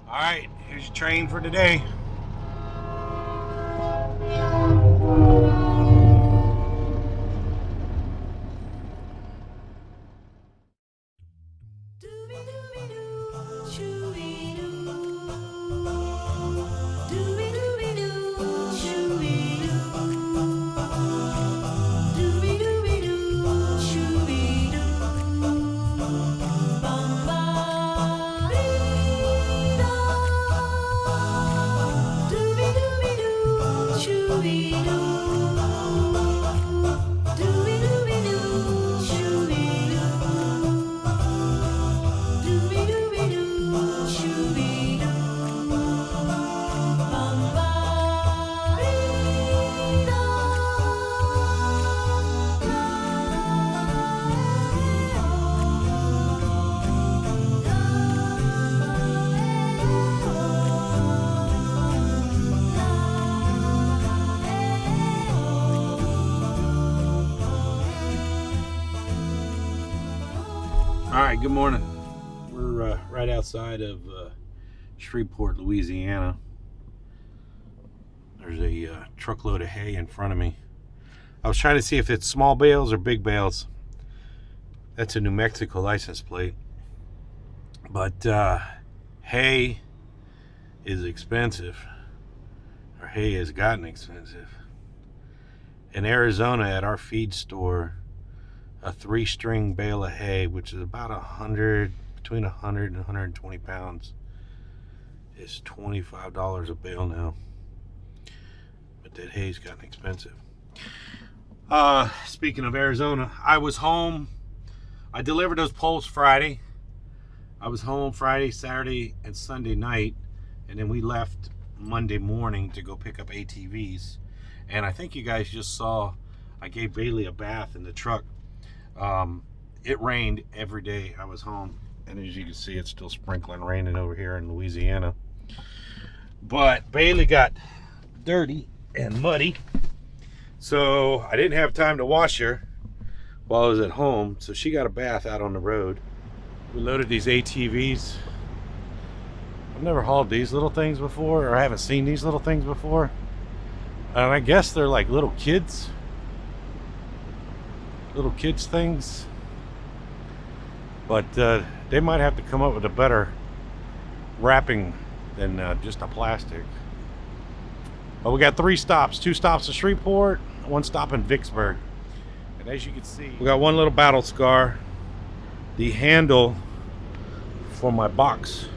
All right, here's your train for today. All right, good morning. We're right outside of Shreveport, Louisiana. There's a truckload of hay in front of me. I was trying to see if it's small bales or big bales. That's a New Mexico license plate. But hay is expensive, or hay has gotten expensive. In Arizona, at our feed store, a 3-string bale of hay, which is about between 100 and 120 pounds, is $25 a bale now. But that hay's gotten expensive. Speaking of Arizona, I was home. I delivered those poles Friday. I was home Friday, Saturday, and Sunday night, and then we left Monday morning to go pick up ATVs. And I think you guys just saw I gave Bailey a bath in the truck. It rained every day I was home, and as you can see, it's still sprinkling raining over here in Louisiana. But Bailey got dirty and muddy, so I didn't have time to wash her while I was at home, so she got a bath out on the road. We loaded these ATVs. I've never hauled these little things before, or I haven't seen these little things before, and I guess they're like little kids things, but they might have to come up with a better wrapping than just a plastic. But we got 3 stops, 2 stops in Shreveport, 1 stop in Vicksburg. And as you can see, we got one little battle scar. The handle for my box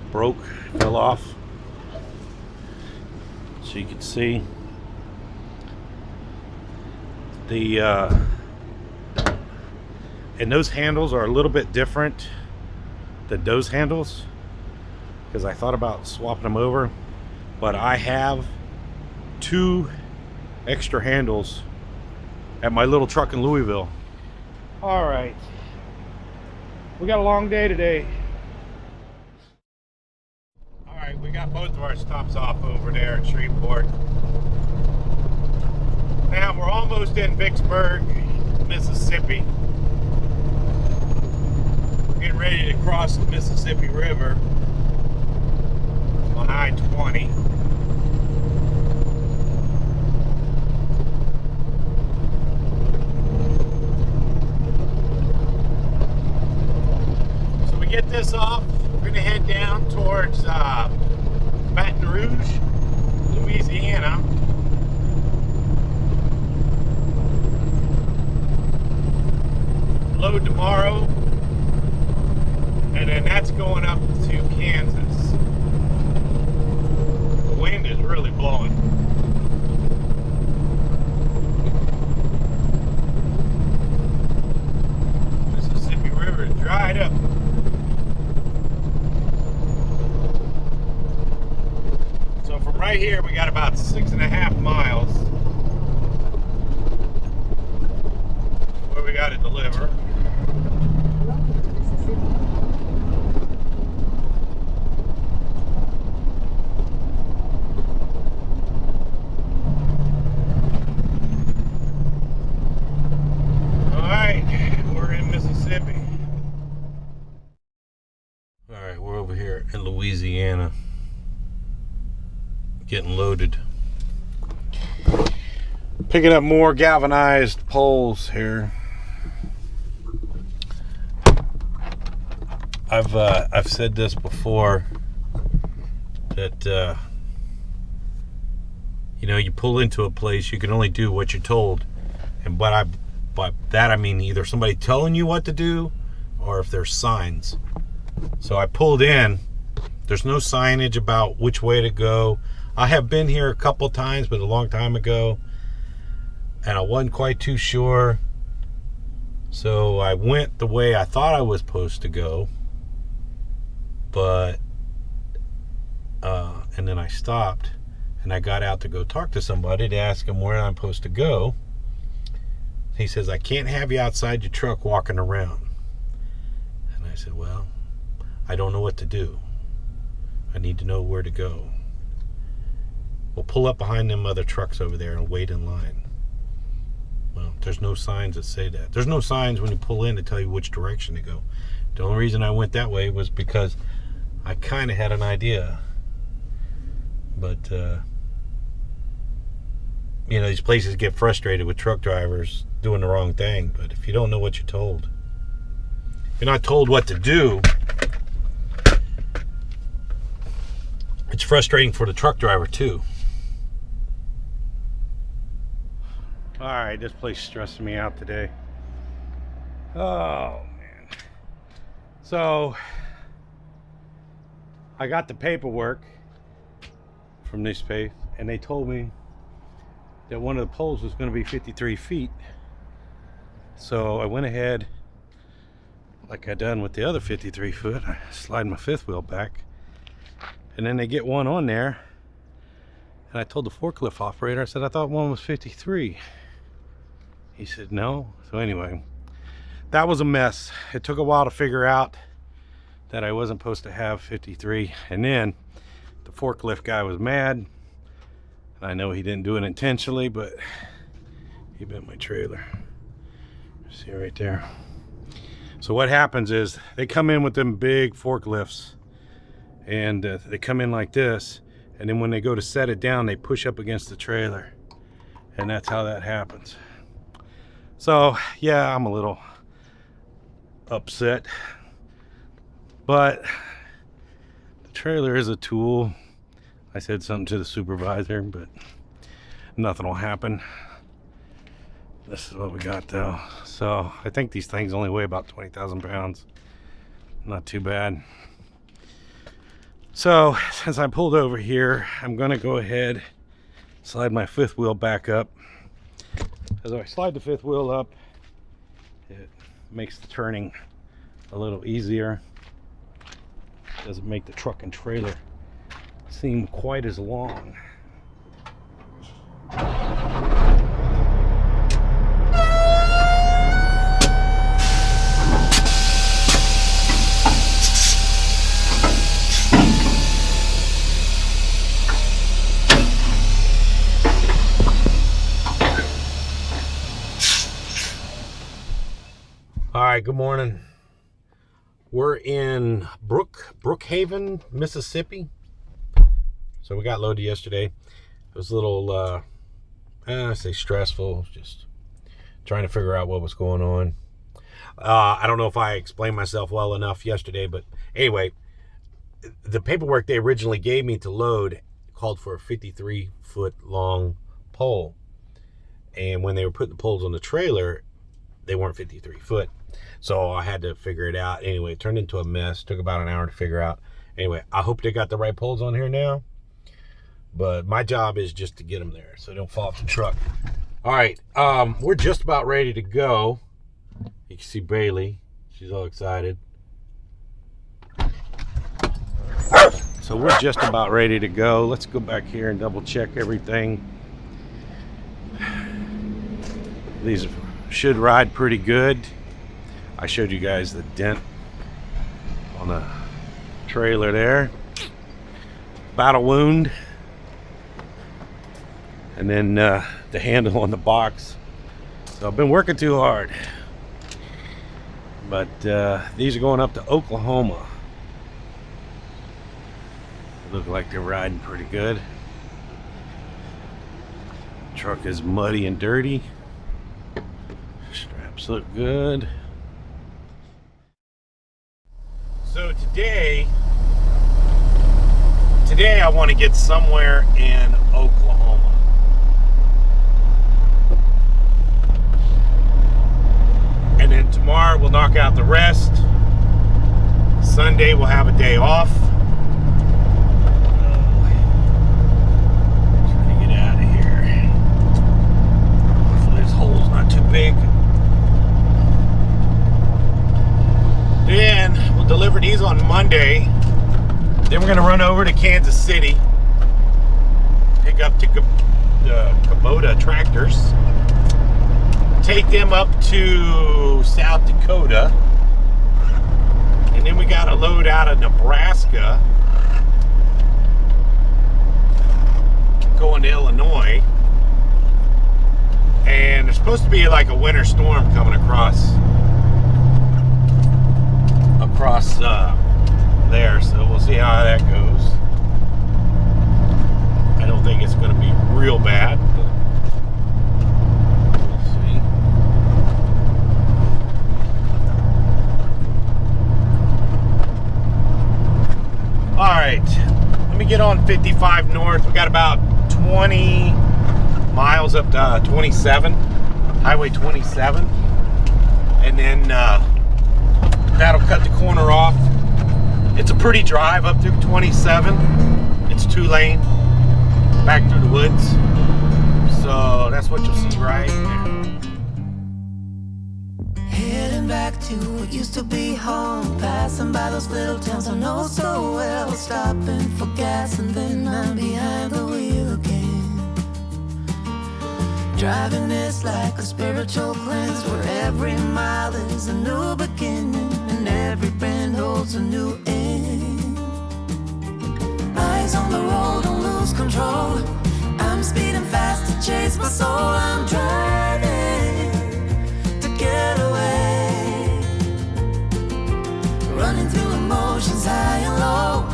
broke, fell off, so you can see the and those handles are a little bit different than those handles, because I thought about swapping them over, but I have 2 extra handles at my little truck in Louisville. All right, we got a long day today. All right, we got both of our stops off over there at Shreveport. Now we're almost in Vicksburg, Mississippi. We're getting ready to cross the Mississippi River on I-20. So we get this off, we're going to head down towards Baton Rouge, Louisiana. Load tomorrow, and then that's going up to Kansas. The wind is really blowing. Mississippi River is dried up. So from right here, we got about 6.5 miles where we got to deliver. We're in Mississippi. All right, we're over here here in Louisiana, getting loaded. Picking up more galvanized poles here. I've said this before, that you know, you pull into a place, you can only do what you're told, and by that I mean either somebody telling you what to do, or if there's signs. So I pulled in. There's no signage about which way to go. I have been here a couple times, but a long time ago, and I wasn't quite too sure. So I went the way I thought I was supposed to go, but and then I stopped and I got out to go talk to somebody to ask him where I'm supposed to go. He says, I can't have you outside your truck walking around. And I said, well, I don't know what to do. I need to know where to go. Well, pull up behind them other trucks over there and wait in line. Well, there's no signs that say that. There's no signs when you pull in to tell you which direction to go. The only reason I went that way was because I kind of had an idea. But, you know, these places get frustrated with truck drivers doing the wrong thing. But if you don't know what you're told, if you're not told what to do, it's frustrating for the truck driver too. All right, this place is stressing me out today. Oh man. So I got the paperwork from this place, and they told me that one of the poles was going to be 53 feet. So I went ahead, like I done with the other 53 foot. I slide my fifth wheel back, and then they get one on there. And I told the forklift operator, I said, I thought one was 53. He said, no. So anyway, that was a mess. It took a while to figure out that I wasn't supposed to have 53. And then the forklift guy was mad. And I know he didn't do it intentionally, but he bent my trailer. See right there. So what happens is they come in with them big forklifts, and they come in like this, and then when they go to set it down, they push up against the trailer, and that's how that happens. So yeah, I'm a little upset, but the trailer is a tool. I said something to the supervisor, but nothing will happen. This is what we got though. So I think these things only weigh about 20,000 pounds. Not too bad. So since I pulled over here, I'm gonna go ahead, slide my fifth wheel back up. As I slide the fifth wheel up, it makes the turning a little easier. Doesn't make the truck and trailer seem quite as long. All right, good morning. We're in Brookhaven, Mississippi. So we got loaded yesterday. It was a little, I say stressful, just trying to figure out what was going on. I don't know if I explained myself well enough yesterday, but anyway, the paperwork they originally gave me to load called for a 53-foot long pole. And when they were putting the poles on the trailer, they weren't 53 foot. So I had to figure it out. Anyway, it turned into a mess. Took about an hour to figure out. Anyway, I hope they got the right poles on here now. But my job is just to get them there so they don't fall off the truck. All right, we're just about ready to go. You can see Bailey. She's all excited. So we're just about ready to go. Let's go back here and double check everything. These should ride pretty good. I showed you guys the dent on the trailer there. Battle wound. And then the handle on the box. So I've been working too hard. But these are going up to Oklahoma. They look like they're riding pretty good. Truck is muddy and dirty. Straps look good. So today I want to get somewhere in Oklahoma. And then tomorrow we'll knock out the rest. Sunday we'll have a day off. Trying to get out of here. Hopefully this hole's not too big. Then we'll deliver these on Monday. Then we're going to run over to Kansas City, pick up the Kubota tractors, take them up to South Dakota, and then we got to load out of Nebraska, going to Illinois, and there's supposed to be like a winter storm coming across there, so we'll see how that goes. I don't think it's going to be real bad, but we'll see. Alright, let me get on 55 north. We got about 20 miles up to 27, Highway 27, and then that'll cut the corner off. It's a pretty drive up through 27. It's 2-lane back through the woods. So that's what you'll see right there. Heading back to what used to be home, passing by those little towns I know so well, stopping for gas and then I'm behind the wheel again. Driving this like a spiritual cleanse, where every mile is a new beginning and every bend holds a new end. Eyes on the road, don't lose control. I'm speeding fast to chase my soul. I'm driving to get away, running through emotions high and low,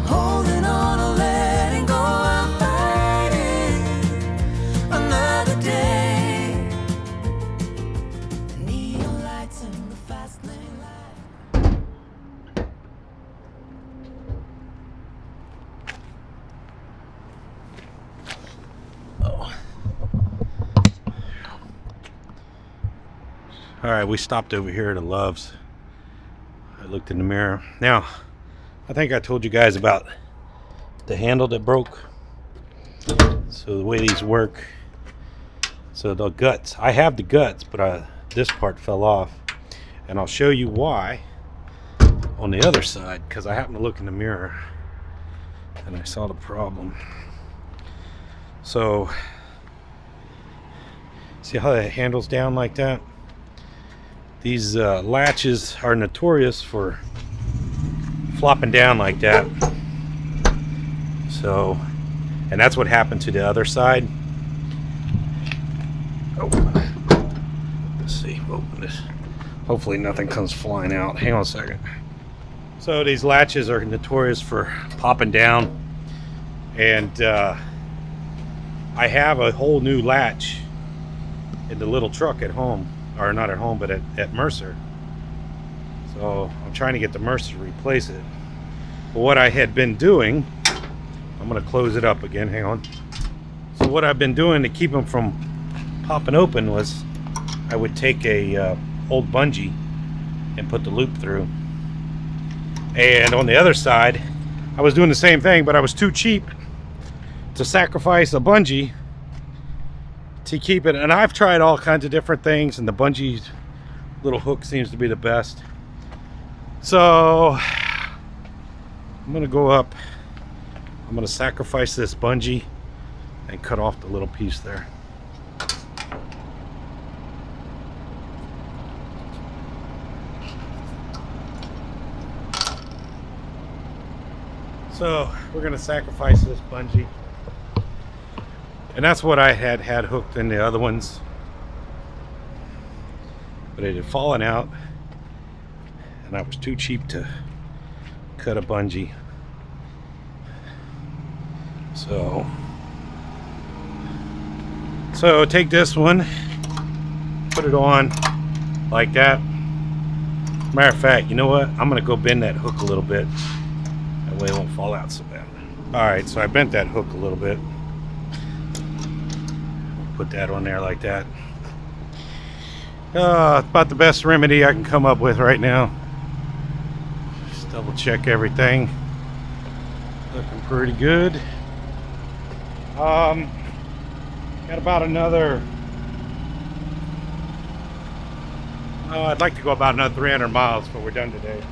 holding on or letting go. I'm fighting another day. Neon lights in the fast lane light. All right, we stopped over here at Love's. I looked in the mirror. Now, I think I told you guys about the handle that broke. So the way these work, so the guts, I have the guts, but this part fell off. And I'll show you why on the other side, because I happened to look in the mirror and I saw the problem. So, see how the handle's down like that? These latches are notorious for flopping down like that. So, and that's what happened to the other side. Oh, let's see, open this. Hopefully nothing comes flying out. Hang on a second. So these latches are notorious for popping down, and I have a whole new latch in the little truck at home. Or not at home, but at Mercer. So I'm trying to get the Mercer to replace it. But what I had been doing, I'm going to close it up again, hang on. So what I've been doing to keep them from popping open was I would take a old bungee and put the loop through. And on the other side, I was doing the same thing, but I was too cheap to sacrifice a bungee to keep it. And I've tried all kinds of different things, and the bungee little hook seems to be the best. So I'm gonna go up, I'm gonna sacrifice this bungee and cut off the little piece there. So we're gonna sacrifice this bungee. And that's what I had hooked in the other ones. But it had fallen out, and I was too cheap to cut a bungee. So take this one, put it on like that. Matter of fact, you know what? I'm gonna go bend that hook a little bit. That way it won't fall out so bad. Alright, so I bent that hook a little bit. Put that on there like that. About the best remedy I can come up with right now. Just double check everything. Looking pretty good. Got about another... I'd like to go about another 300 miles before we're done today.